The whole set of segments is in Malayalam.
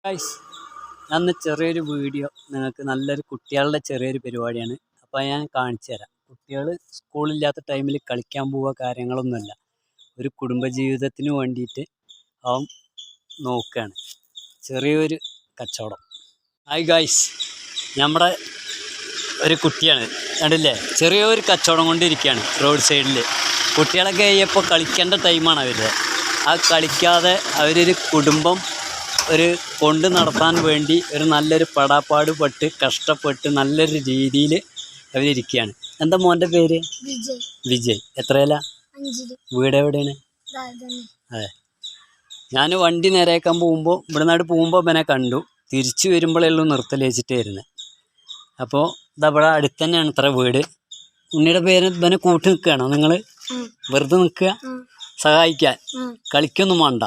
ഗൈസ്, ഞാൻ ചെറിയൊരു വീഡിയോ നിങ്ങൾക്ക് നല്ലൊരു കുട്ടികളുടെ ചെറിയൊരു പരിപാടിയാണ്. അപ്പോൾ ഞാൻ കാണിച്ചു തരാം. കുട്ടികൾ സ്കൂളില്ലാത്ത ടൈമിൽ കളിക്കാൻ പോവുക കാര്യങ്ങളൊന്നുമല്ല, ഒരു കുടുംബജീവിതത്തിന് വേണ്ടിയിട്ട് അവൻ നോക്കുകയാണ്. ചെറിയൊരു കച്ചവടം. ഹായ് ഗൈസ്, നമ്മുടെ ഒരു കുട്ടിയാണ് കണ്ടില്ലേ, ചെറിയൊരു കച്ചവടം കൊണ്ടിരിക്കുകയാണ് റോഡ് സൈഡിൽ. കുട്ടികളൊക്കെ കഴിയപ്പോൾ കളിക്കേണ്ട ടൈമാണ് അവരുടെ. ആ കളിക്കാതെ അവരൊരു കുടുംബം കൊണ്ട് നടത്താൻ വേണ്ടി ഒരു നല്ലൊരു പടാപ്പാട് പെട്ട് കഷ്ടപ്പെട്ട് നല്ലൊരു രീതിയിൽ അവരിയ്ക്കുകയാണ്. എന്താ മോൻ്റെ പേര്? വിജയ്. എത്രയല്ല? വീട് എവിടെയാണ്? അതെ, ഞാൻ വണ്ടി നേരെയാക്കാൻ പോകുമ്പോൾ ഇവിടുന്നാട് പോകുമ്പോൾ ഇവനെ കണ്ടു. തിരിച്ചു വരുമ്പോഴേ ഉള്ളൂ നിർത്തൽ വെച്ചിട്ട് വരുന്നത്. അപ്പോൾ ഇതവിടെ അടുത്ത് തന്നെയാണ് ഇത്ര വീട്. ഉണ്ണിയുടെ പേര് ഇവനെ കൂട്ടി നിൽക്കുകയാണോ നിങ്ങൾ? വെറുതെ നിൽക്കുക, സഹായിക്കാൻ, കളിക്കൊന്നും വേണ്ട,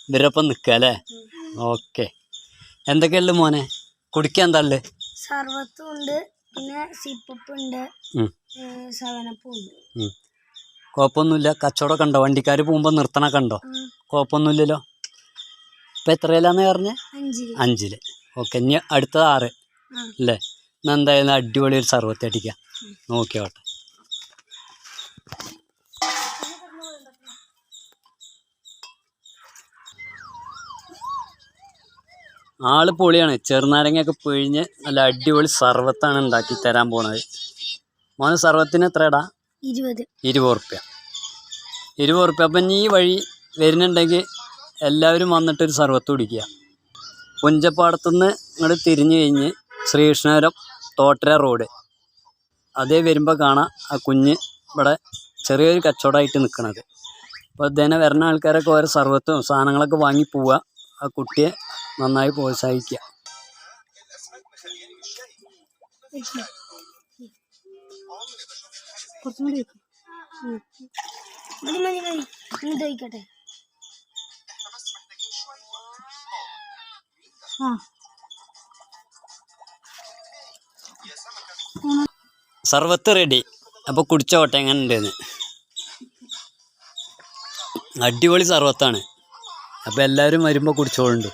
ഇവരൊപ്പം നിൽക്കുക അല്ലേ? ഓക്കെ. എന്തൊക്കെയുള്ളു മോനെ കുടിക്കാൻ? എന്താ ഉള്ളത്? സർവത്തുണ്ട്, പിന്നെ സിപ്പപ്പ് ഉണ്ട്, സെവനപ്പും ഉണ്ട്. കുഴപ്പമൊന്നുമില്ല. കച്ചവടമൊക്കെ ഉണ്ടോ? വണ്ടിക്കാർ പോകുമ്പോൾ നിർത്തണൊക്കെ ഉണ്ടോ? കുഴപ്പമൊന്നുമില്ലല്ലോ. ഇപ്പം എത്രയിലാന്ന് പറഞ്ഞേ? 5. ഓക്കെ, ഇനി അടുത്തത് 6 അല്ലേ? എന്നാൽ എന്തായാലും അടിപൊളി ഒരു സർവത്ത് അടിക്കാം. നോക്കിയോട്ടെ. ആള് പൊളിയാണ്. ചെറുനാരങ്ങയൊക്കെ പിഴിഞ്ഞ് നല്ല അടിപൊളി സർവത്താണ് ഉണ്ടാക്കി തരാൻ പോണത്. മോന് സർവത്തിന് എത്രടാ? 20 ഉറുപ്പ്യ. 20 ഉറുപ്പ്യ. അപ്പം ഈ വഴി വരുന്നുണ്ടെങ്കിൽ എല്ലാവരും വന്നിട്ടൊരു സർവത്ത് കുടിക്കുക. പുഞ്ചപ്പാടത്തുനിന്ന് ഇങ്ങോട്ട് തിരിഞ്ഞു കഴിഞ്ഞ് ശ്രീകൃഷ്ണപുരം തോട്ടര റോഡ് അതേ വരുമ്പോൾ കാണാം ആ കുഞ്ഞ് ഇവിടെ ചെറിയൊരു കച്ചവടമായിട്ട് നിൽക്കുന്നത്. അപ്പോൾ ഇതിനെ വരുന്ന ആൾക്കാരൊക്കെ ഓരോ സർവത്തും സാധനങ്ങളൊക്കെ വാങ്ങി പോവുക. ആ കുട്ടിയെ നന്നായി പ്രോത്സാഹിക്കുക. സർവത്ത് റെഡി. അപ്പോൾ കുടിച്ചോട്ടെ എങ്ങനെ ഉണ്ടെന്ന്. അടിപൊളി സർവത്താണ്. അപ്പോൾ എല്ലാവരും വരുമ്പോൾ കുടിച്ചോളുണ്ട്.